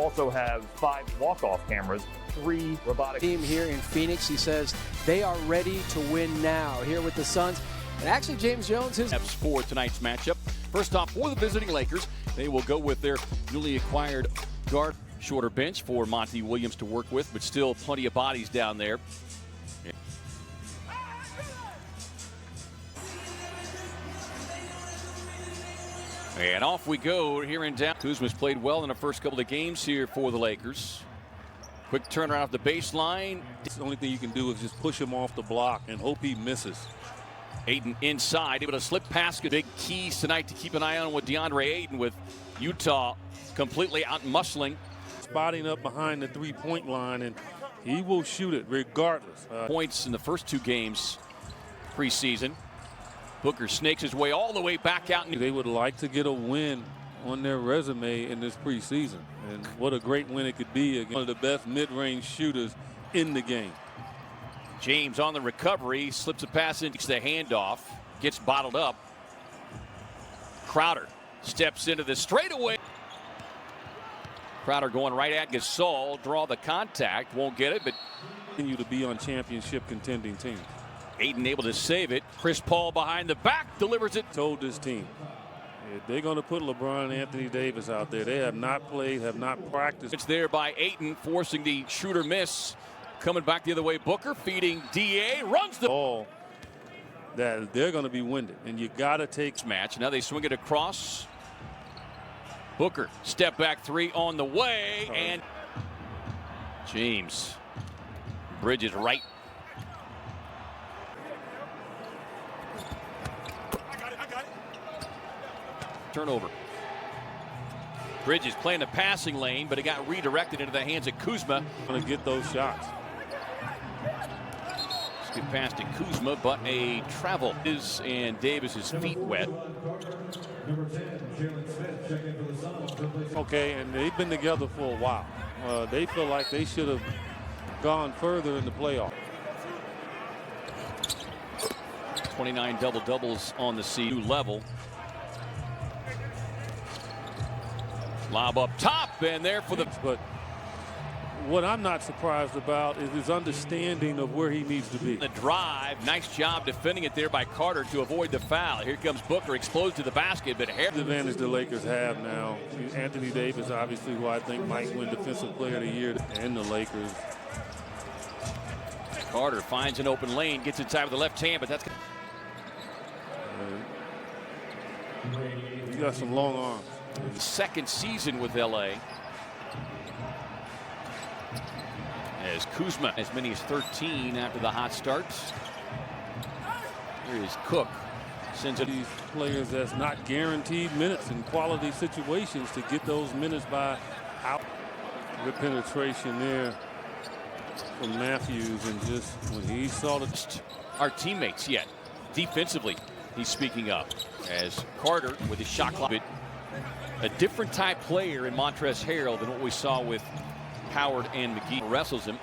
also have 5 walk-off cameras, 3 robotic team here in Phoenix. He says they are ready to win now here with the Suns. And actually, James Jones is for tonight's matchup. First off, for the visiting Lakers, they will go with their newly acquired guard. Shorter bench for Monty Williams to work with, but still plenty of bodies down there. And off we go here in down. Kuzma's played well in the first couple of games here for the Lakers. Quick turnaround off the baseline. The only thing you can do is just push him off the block and hope he misses. Ayton inside, able to slip past. Big keys tonight to keep an eye on with DeAndre Ayton, with Utah completely out muscling. Spotting up behind the three-point line, and he will shoot it regardless. Points in the first 2 games preseason. Booker snakes his way all the way back out. They would like to get a win on their resume in this preseason, and what a great win it could be against one of the best mid-range shooters in the game. James on the recovery, slips a pass into the handoff, gets bottled up. Crowder steps into the straightaway. Crowder going right at Gasol, draw the contact, won't get it, but continue to be on championship contending teams. Ayton able to save it. Chris Paul behind the back delivers it. Told this team, if they're going to put LeBron and Anthony Davis out there, they have not played, have not practiced. It's there by Ayton, forcing the shooter miss. Coming back the other way, Booker feeding DA, runs the ball. That they're going to be winded, and you got to take match. Now they swing it across. Booker, step back 3 on the way, and James bridges right. Turnover. Bridges playing the passing lane, but it got redirected into the hands of Kuzma. Going to get those shots. Good pass to Kuzma, but a travel is, and Davis's feet wet. Okay, and they've been together for a while. They feel like they should have gone further in the playoff. 29 double-doubles on the season level. Lob up top, and there for the... But what I'm not surprised about is his understanding of where he needs to be. The drive, nice job defending it there by Carter to avoid the foul. Here comes Booker, explodes to the basket, but the advantage the Lakers have now. Anthony Davis, obviously, who I think might win Defensive Player of the Year, and the Lakers. Carter finds an open lane, gets inside with the left hand, but that's... He's got some long arms. Second season with LA. As Kuzma, as many as 13 after the hot starts. Here is Cook. Sends it. These players that's not guaranteed minutes in quality situations to get those minutes by out. Good penetration there from Matthews, and just when he saw the... Our teammates yet. Defensively, he's speaking up. As Carter with his shot clock. A different type player in Montrezl Harrell than what we saw with Howard and McGee. Wrestles him.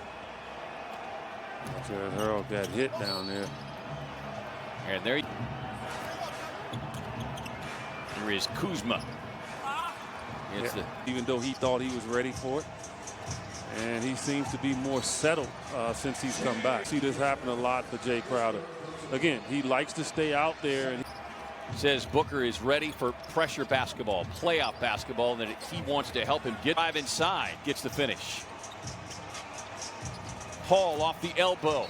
Montrezl Harrell got hit down there. And there is Kuzma. Even though he thought he was ready for it. And he seems to be more settled since he's come back. See this happen a lot for Jay Crowder. Again, he likes to stay out there. And says Booker is ready for pressure basketball, playoff basketball, and that he wants to help him get drive inside, gets the finish. Paul off the elbow.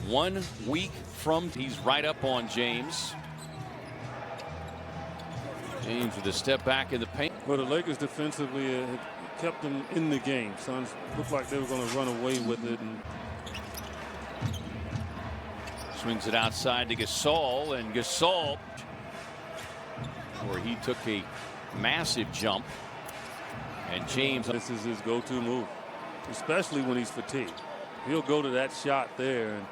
1 week from, he's right up on James. James with a step back in the paint. Well, the Lakers defensively kept them in the game. Suns looked like they were going to run away with it. And swings it outside to Gasol, and Gasol, where he took a massive jump. And James, this is his go-to move, especially when he's fatigued. He'll go to that shot there, and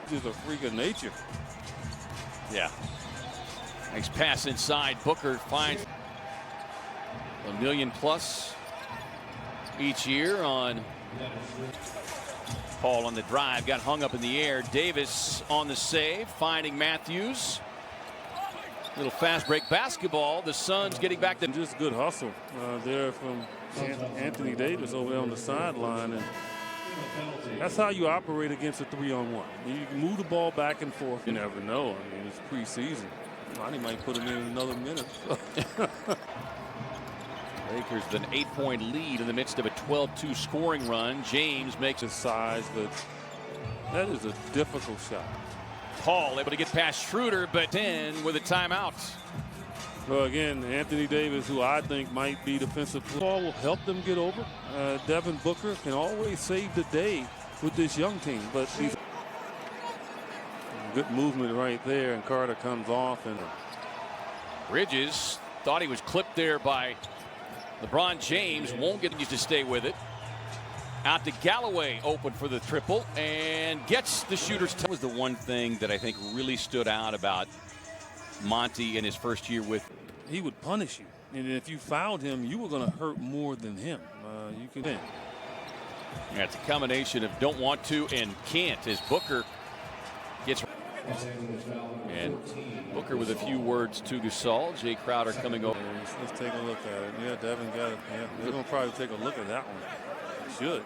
he's a freak of nature. Yeah. Nice pass inside. Booker finds $1 million plus each year on Paul on the drive, got hung up in the air. Davis on the save, finding Matthews. Little fast break basketball. The Suns getting back to just good hustle there from Anthony Davis over there on the sideline, and that's how you operate against a 3-on-1. You can move the ball back and forth. You never know. I mean, it's preseason. He might put him in another minute. Lakers with an 8-point lead in the midst of a 12-2 scoring run. James makes his size, but that is a difficult shot. Paul able to get past Schroeder, but then with a timeout. Well, again, Anthony Davis, who I think might be defensive player, will help them get over. Devin Booker can always save the day with this young team, but he's good movement right there, and Carter comes off. And Bridges thought he was clipped there by LeBron James. Won't get to stay with it. Out to Galloway, open for the triple, and gets the shooter's. That was the one thing that I think really stood out about Monty in his first year with. He would punish you, and if you fouled him, you were going to hurt more than him. You can. Yeah, it's a combination of don't want to and can't as Booker gets. And Booker with a few words to Gasol. Jay Crowder coming over. Let's take a look at it. Yeah, Devin got it. Yeah, they're going to probably take a look at that one. Should.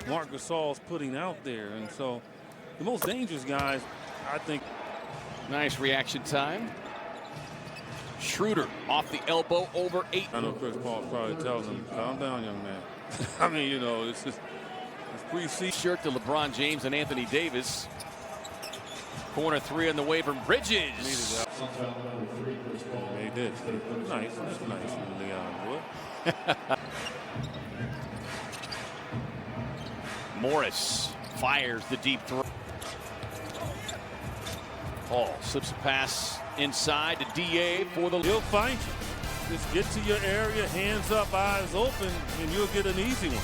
Marc Gasol's putting out there, and so the most dangerous guys, I think. Nice reaction time. Schroeder off the elbow over 8. I know Chris Paul probably tells him, calm down, young man. I mean, you know, it's just preseason. Shirt to LeBron James and Anthony Davis. Corner 3 on the way from Bridges. They did. Nice. That's nice from Leon, boy. Morris fires the deep throw. Paul slips a pass inside to DA for the. He'll find you. Just get to your area, hands up, eyes open, and you'll get an easy one.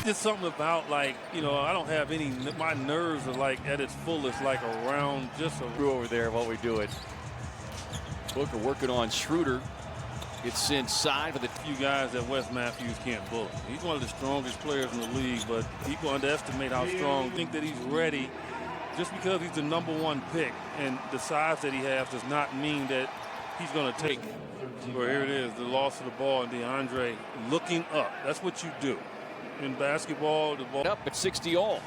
Just something about, like, you know, I don't have any. My nerves are like at its fullest, like around just over there while we do it. Booker working on Schroeder. It's inside for the few guys that Wes Matthews can't bully. He's one of the strongest players in the league, but people underestimate how strong. Think that he's ready. Just because he's the #1 pick and the size that he has does not mean that he's going to take. Well, here it is, the loss of the ball, and DeAndre looking up. That's what you do in basketball. The ball up at 60 all.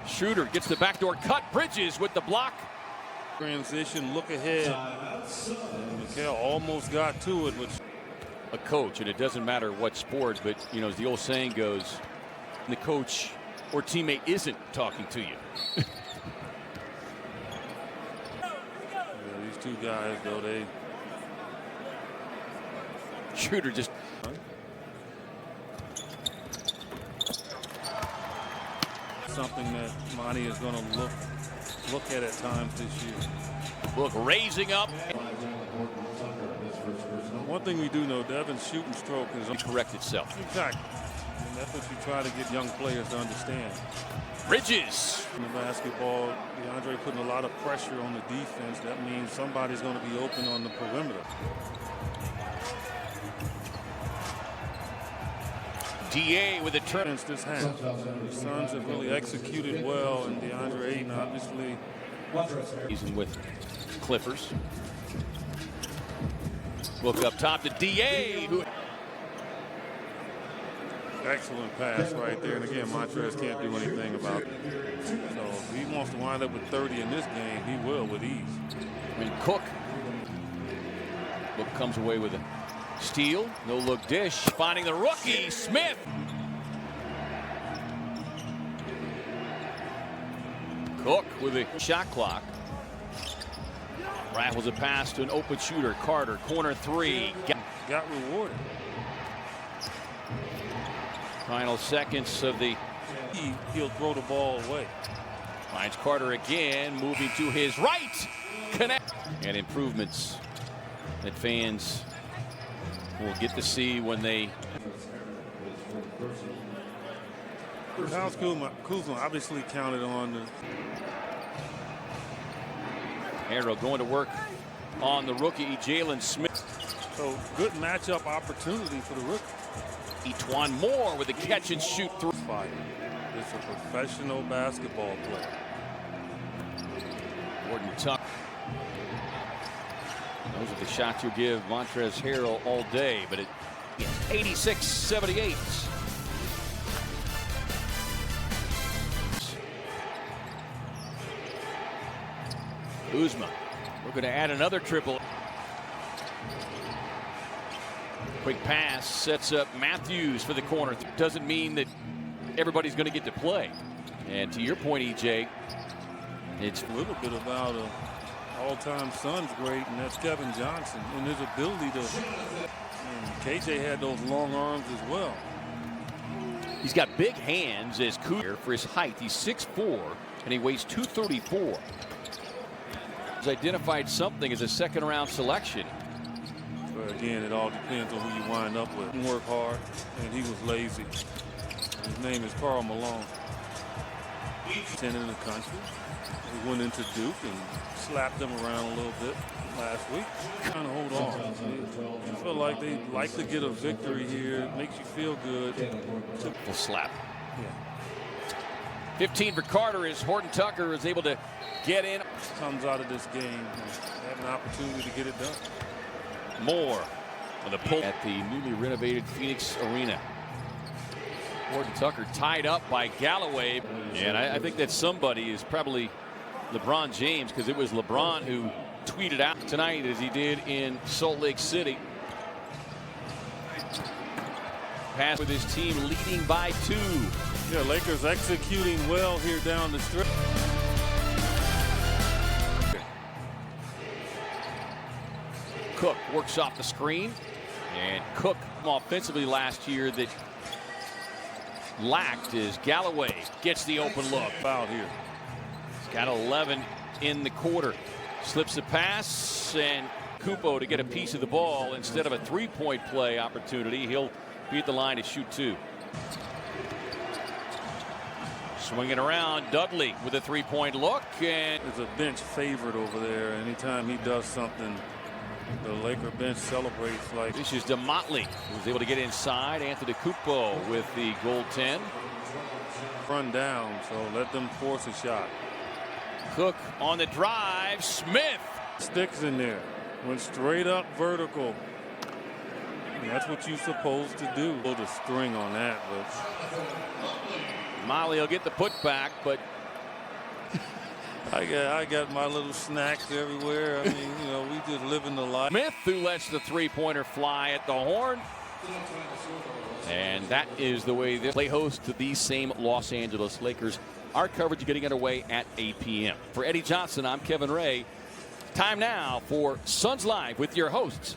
Schroeder gets the backdoor cut. Bridges with the block. Transition, look ahead. And Mikal almost got to it, which a coach, and it doesn't matter what sport, but you know, as the old saying goes, the coach or teammate isn't talking to you. These two guys, though, they. Schroeder just. Something that Monty is going to look at times this year. Look, raising up. One thing we do know, Devin's shooting stroke is correct itself. Exactly. And that's what you try to get young players to understand. Bridges. In the basketball, DeAndre putting a lot of pressure on the defense. That means somebody's going to be open on the perimeter. DA with a turn. This half. The Suns have really executed well, and DeAndre Ayton obviously. Season with Clippers. Look up top to DA. Who... Excellent pass right there, and again, Montrez can't do anything about it. So if he wants to wind up with 30 in this game, he will with ease. And Cook comes away with a steal. No look dish. Finding the rookie, Smith. Cook with a shot clock. Raffles a pass to an open shooter. Carter, corner 3. Got rewarded. Final seconds of the. He'll throw the ball away. Finds Carter again, moving to his right. Connect. And improvements that fans will get to see when they. Kyle Kuzma obviously counted on the. Arrow going to work on the rookie, Jalen Smith. So good matchup opportunity for the rookie. Etwan Moore with a catch and shoot through. It's a professional basketball player. Gordon Tuck. Those are the shots you'll give Montrezl Harrell all day, but it 86-78. Kuzma looking to add another triple. Quick pass sets up Matthews for the corner. Doesn't mean that everybody's going to get to play. And to your point, EJ, it's a little bit about a all-time Suns great, and that's Kevin Johnson, and his ability to. KJ had those long arms as well. He's got big hands as Kuzma for his height. He's 6'4", and he weighs 234. He's identified something as a second-round selection. But again, it all depends on who you wind up with. He worked hard, and he was lazy. His name is Karl Malone. 10 in the country. He went into Duke and slapped them around a little bit last week. Kind of hold on. I feel like they like to get a victory here. It makes you feel good. Full slap. Yeah. 15 for Carter as Horton Tucker is able to get in. Comes out of this game and have an opportunity to get it done. Moore on the pull at the newly renovated Phoenix Arena. Horton Tucker tied up by Galloway. And I think that somebody is probably LeBron James, because it was LeBron who tweeted out tonight as he did in Salt Lake City. Pass with his team leading by 2. Yeah, Lakers executing well here down the stretch. Cook works off the screen, and Cook offensively last year that lacked as Galloway gets the open look. Out here. He's got 11 in the quarter. Slips the pass, and Kupo to get a piece of the ball instead of a three-point play opportunity. He'll be at the line to shoot 2. Swinging around, Dudley with a three-point look, and there's a bench favorite over there. Anytime he does something, the Laker bench celebrates like. This is DeMotley, who was able to get inside. Anthony Kupo with the goaltend. Run down, so let them force a shot. Cook on the drive. Smith sticks in there. Went straight up vertical. And that's what you're supposed to do. Pull the string on that, but Molly will get the putback, but I got my little snacks everywhere. I mean, you know, we just living the life. Smith, who lets the three-pointer fly at the horn. And that is the way this play host to these same Los Angeles Lakers. Our coverage is getting underway at 8 p.m. For Eddie Johnson, I'm Kevin Ray. Time now for Suns Live with your hosts.